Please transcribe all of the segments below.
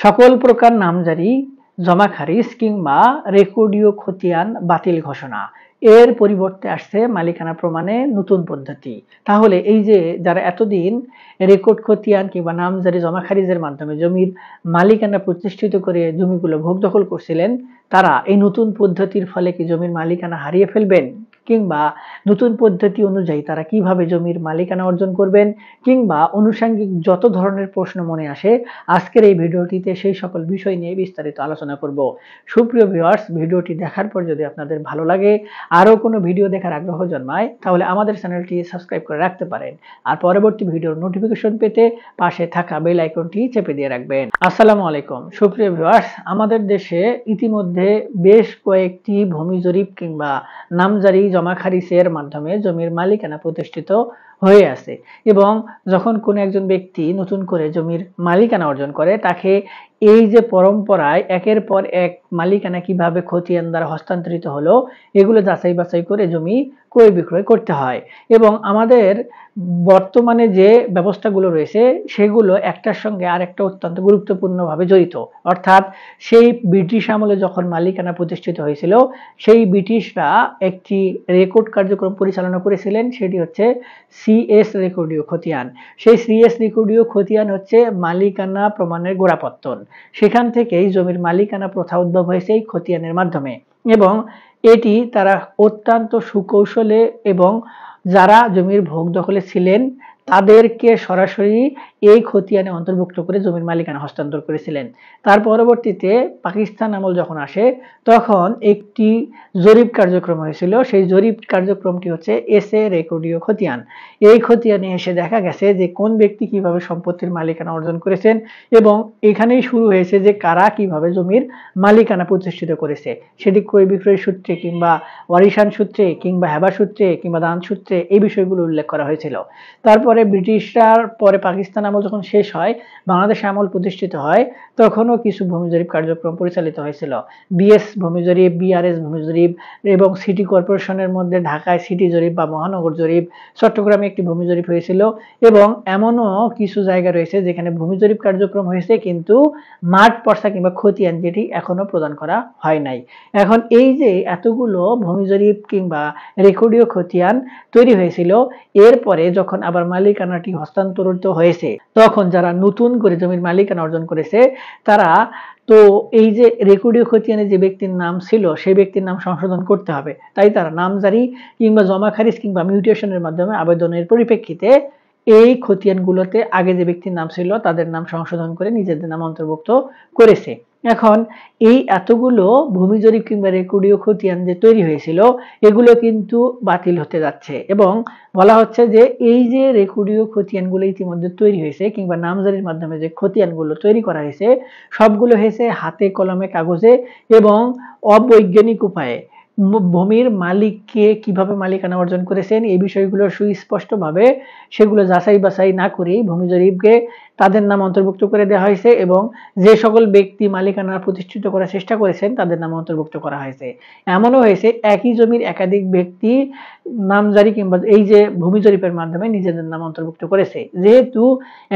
সকল প্রকার নামজারি, জমা খারিজ কিংবা রেকর্ডীয় খতিয়ান বাতিল ঘোষণা। এর পরিবর্তে আসছে মালিকানা প্রমাণে নতুন পদ্ধতি। তাহলে এই যে যারা এতদিন রেকর্ড খতিয়ান কিংবা নামজারি জমা খারিজের মাধ্যমে জমির মালিকানা প্রতিষ্ঠিত করে জমিগুলো ভোগ দখল করছিলেন, তারা এই নতুন পদ্ধতির ফলে কি জমির মালিকানা হারিয়ে ফেলবেন, কিংবা নতুন পদ্ধতি অনুযায়ী তারা কিভাবে জমির মালিকানা অর্জন করবেন, কিংবা আনুষঙ্গিক যত ধরনের প্রশ্ন মনে আসে, আজকের এই ভিডিওটিতে সেই সকল বিষয় নিয়ে বিস্তারিত আলোচনা করব। সুপ্রিয় ভিউয়ার্স, ভিডিওটি দেখার পর যদি আপনাদের ভালো লাগে, আরো কোনো ভিডিও দেখার আগ্রহ জন্মায়, তাহলে আমাদের চ্যানেলটি সাবস্ক্রাইব করে রাখতে পারেন। আর পরবর্তী ভিডিওর নোটিফিকেশন পেতে পাশে থাকা বেল আইকনটি চেপে দিয়ে রাখবেন। আসসালামু আলাইকুম সুপ্রিয় ভিউয়ার্স, আমাদের দেশে ইতিমধ্যে বেশ কয়েকটি ভূমি জরিপ কিংবা নামজারি জমা খারিজের মাধ্যমে জমির মালিকানা প্রতিষ্ঠিত হয়ে আছে, এবং যখন কোনো একজন ব্যক্তি নতুন করে জমির মালিকানা অর্জন করে, তাকে এই যে পরম্পরায় একের পর এক মালিকানা কিভাবে খতিয়ান দ্বারা হস্তান্তরিত হলো, এগুলো যাচাই বাছাই করে জমি ক্রয় বিক্রয় করতে হয়। এবং আমাদের বর্তমানে যে ব্যবস্থাগুলো রয়েছে সেগুলো একটার সঙ্গে আরেকটা অত্যন্ত গুরুত্বপূর্ণভাবে জড়িত। অর্থাৎ সেই ব্রিটিশ আমলে যখন মালিকানা প্রতিষ্ঠিত হয়েছিল, সেই ব্রিটিশরা একটি রেকর্ড কার্যক্রম পরিচালনা করেছিলেন, সেটি হচ্ছে সিএস রেকর্ডীয় খতিয়ান। সেই সিএস রেকর্ডীয় খতিয়ান হচ্ছে মালিকানা প্রমাণের গোড়াপত্তন। সেখান থেকেই জমির মালিকানা প্রথা উদ্ভব হয়েছে এই খতিয়ানের মাধ্যমে, এবং এটি তারা অত্যন্ত সুকৌশলে এবং যারা জমির ভোগ দখলে ছিলেন তাদেরকে সরাসরি এই খতিয়ানে অন্তর্ভুক্ত করে জমির মালিকানা হস্তান্তর করেছিলেন। তার পরবর্তীতে পাকিস্তান আমল যখন আসে, তখন একটি জরিপ কার্যক্রম হয়েছিল। সেই জরিপ কার্যক্রমটি হচ্ছে এসএ রেকর্ডীয় খতিয়ান। এই খতিয়ানে এসে দেখা গেছে যে কোন ব্যক্তি কিভাবে সম্পত্তির মালিকানা অর্জন করেছেন, এবং এখানেই শুরু হয়েছে যে কারা কিভাবে জমির মালিকানা প্রতিষ্ঠিত করেছে। সেটি ক্রয় বিক্রয় সূত্রে কিংবা ওয়ারিশান সূত্রে কিংবা হেবা সূত্রে কিংবা দান সূত্রে এই বিষয়গুলো উল্লেখ করা হয়েছিল। তারপরে ব্রিটিশরার পরে পাকিস্তান আমল যখন শেষ হয়, বাংলাদেশ আমল প্রতিষ্ঠিত হয়, তখনও কিছু ভূমি জরিপ কার্যক্রম পরিচালিত হয়েছিল। বিএস ভূমি জরিপ, বিআরএস ভূমি জরিপ, এবং সিটি কর্পোরেশনের মধ্যে ঢাকায় সিটি জরিপ বা মহানগর জরিপ, চট্টগ্রামে একটি ভূমি জরিপ হয়েছিল, এবং এমনও কিছু জায়গা রয়েছে যেখানে ভূমি জরিপ কার্যক্রম হয়েছে কিন্তু মাঠ পর্সা কিংবা খতিয়ান যেটি এখনো প্রদান করা হয় নাই। এখন এই যে এতগুলো ভূমি জরিপ কিংবা রেকর্ডীয় খতিয়ান তৈরি হয়েছিল, এরপরে যখন আবার মালিকানাটি হস্তান্তরিত হয়েছে, তখন যারা নতুন করে জমির মালিকানা অর্জন করেছে, তারা তো এই যে রেকর্ডীয় খতিয়ানে যে ব্যক্তির নাম ছিল সেই ব্যক্তির নাম সংশোধন করতে হবে, তাই তারা নামজারি কিংবা জমা খারিজ কিংবা মিউটেশনের মাধ্যমে আবেদনের পরিপ্রেক্ষিতে এই খতিয়ানগুলোতে আগে যে ব্যক্তির নাম ছিল তাদের নাম সংশোধন করে নিজেদের নাম অন্তর্ভুক্ত করেছে। এখন এই এতগুলো ভূমি জরিপ কিংবা রেকর্ডীয় খতিয়ান যে তৈরি হয়েছিল, এগুলো কিন্তু বাতিল হতে যাচ্ছে, এবং বলা হচ্ছে যে এই যে রেকর্ডীয় খতিয়ানগুলো ইতিমধ্যে তৈরি হয়েছে কিংবা নামজারির মাধ্যমে যে খতিয়ানগুলো তৈরি করা হয়েছে, সবগুলো হয়েছে হাতে কলমে কাগজে এবং অবৈজ্ঞানিক উপায়ে। ভূমির মালিককে কিভাবে মালিকানা অর্জন করেছেন এই বিষয়গুলো সুস্পষ্টভাবে সেগুলো যাচাই বাছাই না করেই ভূমি জরিপকে তাদের নাম অন্তর্ভুক্ত করে দেওয়া হয়েছে, এবং যে সকল ব্যক্তি মালিকানা প্রতিষ্ঠিত করার চেষ্টা করেছেন তাদের নাম অন্তর্ভুক্ত করা হয়েছে। এমনও হয়েছে একই জমির একাধিক ব্যক্তি নামজারি কিংবা এই যে ভূমি জরিপের মাধ্যমে নিজেদের নাম অন্তর্ভুক্ত করেছে। যেহেতু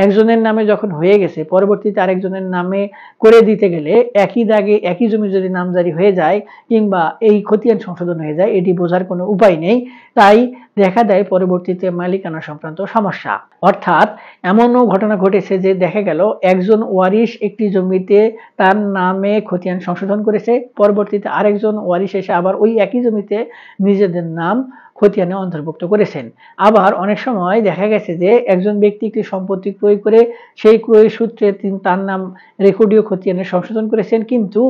একজনের নামে যখন হয়ে গেছে, পরবর্তীতে আরেকজনের নামে করে দিতে গেলে একই দাগে একই জমি যদি নামজারি হয়ে যায় কিংবা এই খতিয়ান সংশোধন হয়ে যায়, এটি বোঝার কোনো উপায় নেই। তাই দেখা দেয় পরবর্তীতে মালিকানা সংক্রান্ত সমস্যা। অর্থাৎ এমনও ঘটনা ঘটেছে যে দেখা গেল একজন ওয়ারিশ একটি জমিতে তার নামে খতিয়ান সংশোধন করেছে, পরবর্তীতে আরেকজন ওয়ারিশ এসে আবার ওই একই জমিতে নিজেদের নাম খতিয়ানে অন্তর্ভুক্ত করেছেন। আবার অনেক সময় দেখা গেছে যে একজন ব্যক্তি একটি সম্পত্তি ক্রয় করে সেই ক্রয় সূত্রে তিনি তার নাম রেকর্ডীয় খতিয়ানে সংশোধন করেছেন, কিন্তু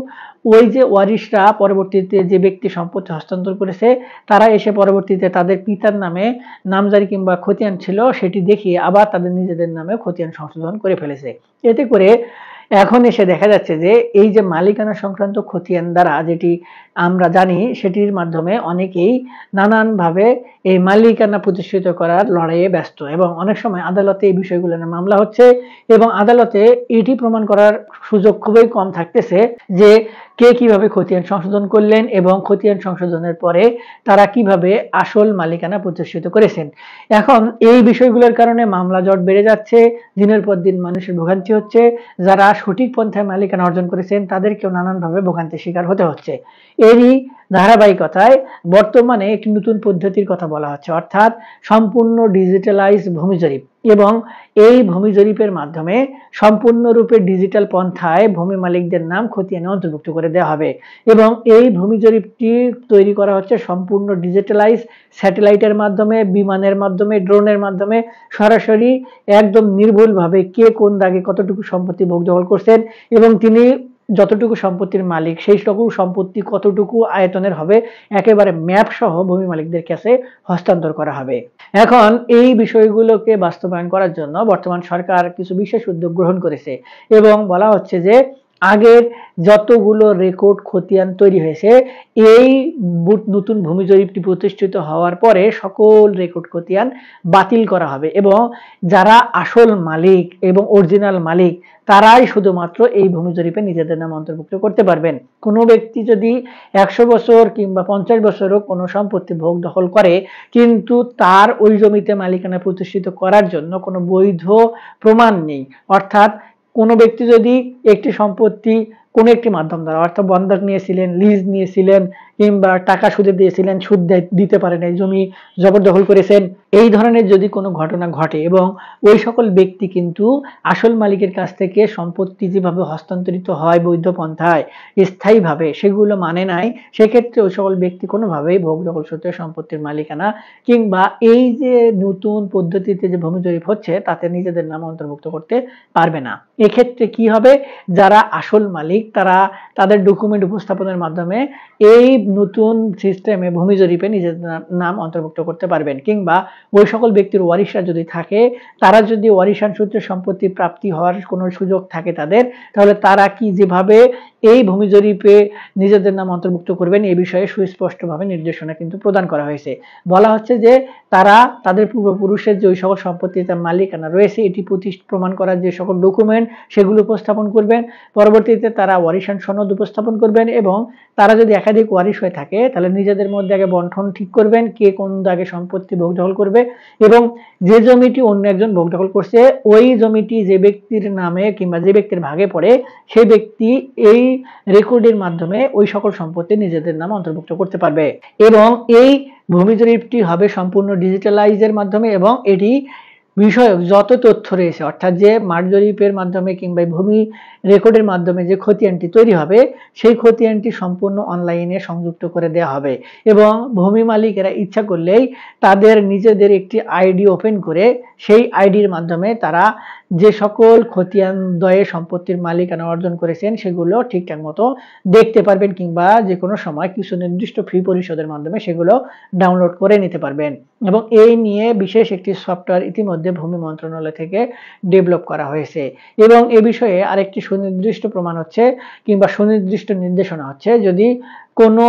ওই যে ওয়ারিশরা পরবর্তীতে যে ব্যক্তি সম্পত্তি হস্তান্তর করেছে, তারা এসে পরবর্তীতে তাদের পিতার নামে নামজারি কিংবা খতিয়ান ছিল সেটি দেখিয়ে আবার তাদের নিজেদের নামে খতিয়ান সংশোধন করে ফেলেছে। এতে করে এখন এসে দেখা যাচ্ছে যে এই যে মালিকানা সংক্রান্ত খতিয়ান দ্বারা যেটি আমরা জানি, সেটির মাধ্যমে অনেকেই নানানভাবে এই মালিকানা প্রতিষ্ঠিত করার লড়াইয়ে ব্যস্ত, এবং অনেক সময় আদালতে এই বিষয়গুলো নিয়ে মামলা হচ্ছে, এবং আদালতে এটি প্রমাণ করার সুযোগ খুবই কম থাকতেছে যে কে কিভাবে খতিয়ান সংশোধন করলেন এবং খতিয়ান সংশোধনের পরে তারা কিভাবে আসল মালিকানা প্রতিষ্ঠিত করেছেন। এখন এই বিষয়গুলোর কারণে মামলা জট বেড়ে যাচ্ছে, দিনের পর দিন মানুষের ভোগান্তি হচ্ছে, যারা সঠিক পন্থায় মালিকানা অর্জন করেছেন তাদেরকেও নানানভাবে ভোগান্তির শিকার হতে হচ্ছে। এরই ধারাবাহিকতায় বর্তমানে একটি নতুন পদ্ধতির কথা বলা হচ্ছে, অর্থাৎ সম্পূর্ণ ডিজিটালাইজ ভূমি জরিপ। এবং এই ভূমি জরিপের মাধ্যমে সম্পূর্ণরূপে ডিজিটাল পন্থায় ভূমি মালিকদের নাম খতিয়ানে অন্তর্ভুক্ত করে দেওয়া হবে। এবং এই ভূমি জরিপটি তৈরি করা হচ্ছে সম্পূর্ণ ডিজিটালাইজ, স্যাটেলাইটের মাধ্যমে, বিমানের মাধ্যমে, ড্রোনের মাধ্যমে সরাসরি একদম নির্ভুলভাবে কে কোন দাগে কতটুকু সম্পত্তি ভোগ দখল করছেন এবং তিনি যতটুকু সম্পত্তির মালিক সেই সকল সম্পত্তি কতটুকু আয়তনের হবে একেবারে ম্যাপ সহ ভূমি মালিকদের কাছে হস্তান্তর করা হবে। এখন এই বিষয়গুলোকে বাস্তবায়ন করার জন্য বর্তমান সরকার কিছু বিশেষ উদ্যোগ গ্রহণ করেছে এবং বলা হচ্ছে যে আগের যতগুলো রেকর্ড খতিয়ান তৈরি হয়েছে এই নতুন ভূমি জরিপটি প্রতিষ্ঠিত হওয়ার পরে সকল রেকর্ড খতিয়ান বাতিল করা হবে এবং যারা আসল মালিক এবং অরিজিনাল মালিক তারাই শুধুমাত্র এই ভূমি জরিপে নিজেদের নাম অন্তর্ভুক্ত করতে পারবেন। কোনো ব্যক্তি যদি 100 বছর কিংবা 50 বছরও কোনো সম্পত্তি ভোগ দখল করে কিন্তু তার ওই জমিতে মালিকানা প্রতিষ্ঠিত করার জন্য কোনো বৈধ প্রমাণ নেই, অর্থাৎ কোনো ব্যক্তি যদি একটি সম্পত্তি কোনো একটি মাধ্যম দ্বারা অর্থাৎ বন্ধক নিয়েছিলেন, লিজ নিয়েছিলেন কিংবা টাকা সুদে দিয়েছিলেন, সুদ দিতে পারেন, এই জমি জবরদখল করেছেন, এই ধরনের যদি কোনো ঘটনা ঘটে এবং ওই সকল ব্যক্তি কিন্তু আসল মালিকের কাছ থেকে সম্পত্তি যেভাবে হস্তান্তরিত হয় বৈধ পন্থায় স্থায়ীভাবে সেগুলো মানে নাই, সেক্ষেত্রে ওই সকল ব্যক্তি কোনোভাবেই ভোগ দখল সূত্রে সম্পত্তির মালিকানা কিংবা এই যে নতুন পদ্ধতিতে যে ভূমি জরিপ হচ্ছে তাতে নিজেদের নাম অন্তর্ভুক্ত করতে পারবে না। এক্ষেত্রে কি হবে, যারা আসল মালিক তারা তাদের ডকুমেন্ট উপস্থাপনের মাধ্যমে এই নতুন সিস্টেমে ভূমি জরিপে নিজেদের নাম অন্তর্ভুক্ত করতে পারবেন কিংবা ওই সকল ব্যক্তির ওয়ারিশরা যদি থাকে তারা যদি ওয়ারিশান সূত্রে সম্পত্তি প্রাপ্তি হওয়ার কোনো সুযোগ থাকে তাদের, তাহলে তারা কি যেভাবে এই ভূমি জরিপে নিজেদের নাম অন্তর্ভুক্ত করবেন এই বিষয়ে সুস্পষ্টভাবে নির্দেশনা কিন্তু প্রদান করা হয়েছে। বলা হচ্ছে যে তারা তাদের পূর্বপুরুষের যে ওই সকল সম্পত্তির মালিকানা রয়েছে এটি প্রমাণ করার যে সকল ডকুমেন্ট সেগুলো উপস্থাপন করবেন, পরবর্তীতে তারা ওয়ারিশান সনদ উপস্থাপন করবেন এবং তারা যদি একাধিক ওয়ারিশ হয়ে থাকে তাহলে নিজেদের মধ্যে আগে বন্টন ঠিক করবেন কে কোন দাগে সম্পত্তি ভোগ দখল করবে এবং যে জমিটি অন্য একজন ভোগ দখল করছে ওই জমিটি যে ব্যক্তির নামে কিংবা যে ব্যক্তির ভাগে পড়ে সেই ব্যক্তি এই রেকর্ডের মাধ্যমে ওই সকল সম্পত্তি নিজেদের নাম অন্তর্ভুক্ত করতে পারবে। এবং এই ভূমি জরিপটি হবে সম্পূর্ণ ডিজিটালাইজের মাধ্যমে এবং এটি বিষয়ক যত তথ্য রয়েছে অর্থাৎ যে মাঠ জরিপের মাধ্যমে কিংবা ভূমি রেকর্ডের মাধ্যমে যে খতিয়ানটি তৈরি হবে সেই খতিয়ানটি সম্পূর্ণ অনলাইনে সংযুক্ত করে দেওয়া হবে এবং ভূমি মালিকেরা ইচ্ছা করলেই তাদের নিজেদের একটি আইডি ওপেন করে সেই আইডির মাধ্যমে তারা যে সকল খতিয়ান দয়ে সম্পত্তির মালিকানা অর্জন করেছেন সেগুলো ঠিকঠাক মতো দেখতে পারবেন কিংবা যে কোনো সময় কিছু নির্দিষ্ট ফি পরিশোধের মাধ্যমে সেগুলো ডাউনলোড করে নিতে পারবেন। এবং এই নিয়ে বিশেষ একটি সফটওয়্যার ইতিমধ্যে ভূমি মন্ত্রণালয় থেকে ডেভেলপ করা হয়েছে এবং এ বিষয়ে আরেকটি সুনির্দিষ্ট প্রমাণ হচ্ছে কিংবা সুনির্দিষ্ট নির্দেশনা হচ্ছে যদি কোনো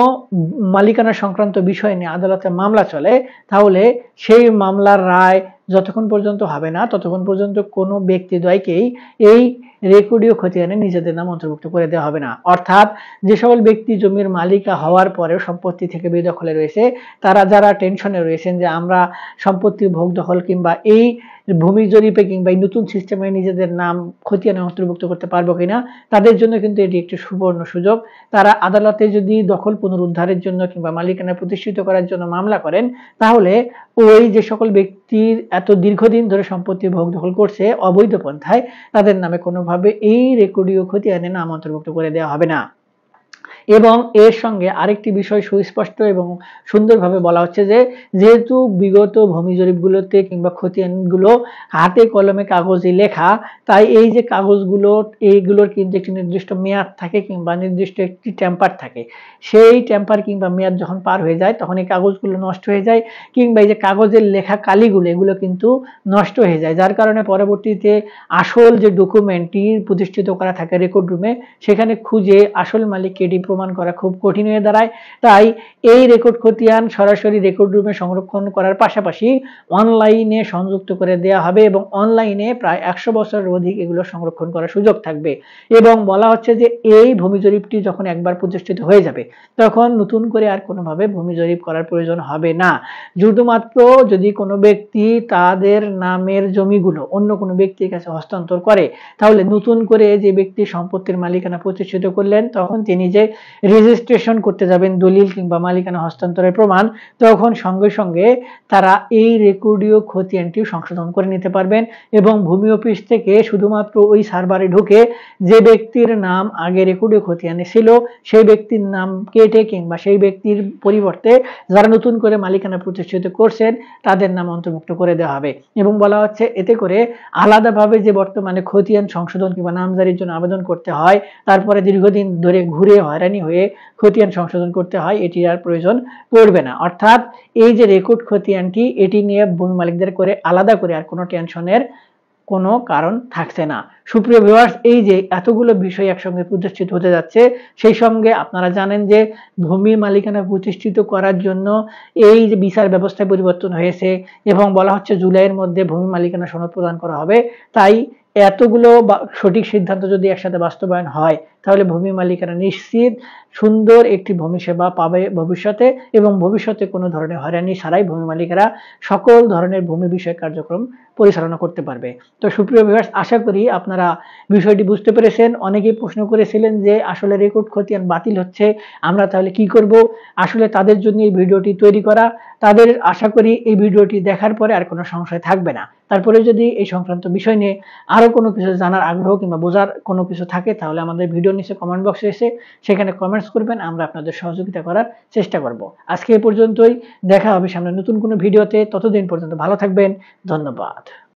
মালিকানা সংক্রান্ত বিষয় নিয়ে আদালতে মামলা চলে তাহলে সেই মামলার রায় যতক্ষণ পর্যন্ত হবে না ততক্ষণ পর্যন্ত কোনো ব্যক্তিদ্বয়কেই এই রেকর্ডীয় খতিয়ানে নিজেদের নাম অন্তর্ভুক্ত করে দেওয়া হবে না। অর্থাৎ যে সকল ব্যক্তি জমির মালিকা হওয়ার পরেও সম্পত্তি থেকে বেদখলে রয়েছে তারা যারা টেনশনে রয়েছেন যে আমরা সম্পত্তির ভোগ দখল কিংবা এই ভূমি জরিপে কিংবা এই নতুন সিস্টেমে নিজেদের নাম খতিয়ানে অন্তর্ভুক্ত করতে পারবো কিনা তাদের জন্য কিন্তু এটি একটি সুবর্ণ সুযোগ। তারা আদালতে যদি দখল পুনরুদ্ধারের জন্য কিংবা মালিকানা প্রতিষ্ঠিত করার জন্য মামলা করেন তাহলে ওই যে সকল ব্যক্তির এত দীর্ঘদিন ধরে সম্পত্তি ভোগ দখল করছে অবৈধ পন্থায় তাদের নামে কোনোভাবে এই রেকর্ডীয় খতিয়ানে নাম অন্তর্ভুক্ত করে দেওয়া হবে না। এবং এর সঙ্গে আরেকটি বিষয় সুস্পষ্ট এবং সুন্দরভাবে বলা হচ্ছে যে যেহেতু বিগত ভূমি জরিপগুলোতে কিংবা খতিয়ানগুলো হাতে কলমে কাগজে লেখা তাই এই যে কাগজগুলো এইগুলোর কিন্তু একটি নির্দিষ্ট মেয়াদ থাকে কিংবা নির্দিষ্ট একটি টেম্পার থাকে, সেই টেম্পার কিংবা মেয়াদ যখন পার হয়ে যায় তখন এই কাগজগুলো নষ্ট হয়ে যায় কিংবা এই যে কাগজের লেখা কালিগুলো এগুলো কিন্তু নষ্ট হয়ে যায়, যার কারণে পরবর্তীতে আসল যে ডকুমেন্টটি প্রতিষ্ঠিত করা থাকে রেকর্ড রুমে সেখানে খুঁজে আসল মালিক এটি প্রমাণ করা খুব কঠিন হয়ে দাঁড়ায়। তাই এই রেকর্ড খতিয়ান সরাসরি রেকর্ড রুমে সংরক্ষণ করার পাশাপাশি অনলাইনে সংযুক্ত করে দেওয়া হবে এবং অনলাইনে প্রায় 100 বছরের অধিক এগুলো সংরক্ষণ করার সুযোগ থাকবে। এবং বলা হচ্ছে যে এই ভূমি জরিপটি যখন একবার প্রতিষ্ঠিত হয়ে যাবে তখন নতুন করে আর কোনোভাবে ভূমি জরিপ করার প্রয়োজন হবে না। শুধুমাত্র যদি কোনো ব্যক্তি তাদের নামের জমিগুলো অন্য কোনো ব্যক্তির কাছে হস্তান্তর করে, তাহলে নতুন করে যে ব্যক্তি সম্পত্তির মালিকানা প্রতিষ্ঠিত করলেন তখন তিনি যে রেজিস্ট্রেশন করতে যাবেন দলিল কিংবা মালিকানা হস্তান্তরের প্রমাণ, তখন সঙ্গে সঙ্গে তারা এই রেকর্ডীয় খতিয়ানটি সংশোধন করে নিতে পারবেন এবং ভূমি অফিস থেকে শুধুমাত্র ওই সার্ভারে ঢুকে যে ব্যক্তির নাম আগে রেকর্ডীয় খতিয়ানে ছিল সেই ব্যক্তির নাম কেটে কিংবা সেই ব্যক্তির পরিবর্তে যারা নতুন করে মালিকানা প্রতিষ্ঠিত করছেন তাদের নাম অন্তর্ভুক্ত করে দেওয়া হবে। এবং বলা হচ্ছে এতে করে আলাদাভাবে যে বর্তমানে খতিয়ান সংশোধন কিংবা নামজারির জন্য আবেদন করতে হয়, তারপরে দীর্ঘদিন ধরে ঘুরে হয়রানি হয়ে খতিয়ান সংশোধন করতে হয়, এটির আর প্রয়োজন পড়বে না। অর্থাৎ এই যে রেকর্ড খতিয়ানটি এটি নিয়ে ভূমি মালিকদের করে আলাদা করে আর কোনো টেনশনের কোনো কারণ থাকছে না। সুপ্রিয় ভিউয়ার্স, এই যে এতগুলো বিষয় একসঙ্গে প্রতিষ্ঠিত হতে যাচ্ছে, সেই সঙ্গে আপনারা জানেন যে ভূমি মালিকানা প্রতিষ্ঠিত করার জন্য এই যে বিচার ব্যবস্থায় পরিবর্তন হয়েছে এবং বলা হচ্ছে জুলাইয়ের মধ্যে ভূমি মালিকানা সনদ প্রদান করা হবে। তাই এতগুলো সঠিক সিদ্ধান্ত যদি একসাথে বাস্তবায়ন হয় তাহলে ভূমি মালিকানা নিশ্চিত সুন্দর একটি ভূমি সেবা পাবে ভবিষ্যতে এবং ভবিষ্যতে কোনো ধরনের হয়রানি ছাড়াই ভূমি মালিকেরা সকল ধরনের ভূমি বিষয়ক কার্যক্রম পরিচালনা করতে পারবে। তো সুপ্রিয় ভিউয়ার্স, আশা করি আপনারা বিষয়টি বুঝতে পেরেছেন। অনেকেই প্রশ্ন করেছিলেন যে আসলে রেকর্ড খতিয়ান বাতিল হচ্ছে, আমরা তাহলে কি করব? আসলে তাদের জন্য এই ভিডিওটি তৈরি করা। তাদের আশা করি এই ভিডিওটি দেখার পরে আর কোনো সংশয় থাকবে না। তারপরে যদি এই সংক্রান্ত বিষয় নিয়ে আরো কোনো কিছু জানার আগ্রহ কিংবা বোঝার কোনো কিছু থাকে তাহলে আমাদের ভিডিওর নিচে কমেন্ট বক্সে এসে সেখানে কমেন্টস করবেন, আমরা আপনাদের সহযোগিতা করার চেষ্টা করব। আজকে এই পর্যন্তই, দেখা হবে সামনে নতুন কোনো ভিডিওতে। ততদিন পর্যন্ত ভালো থাকবেন, ধন্যবাদ।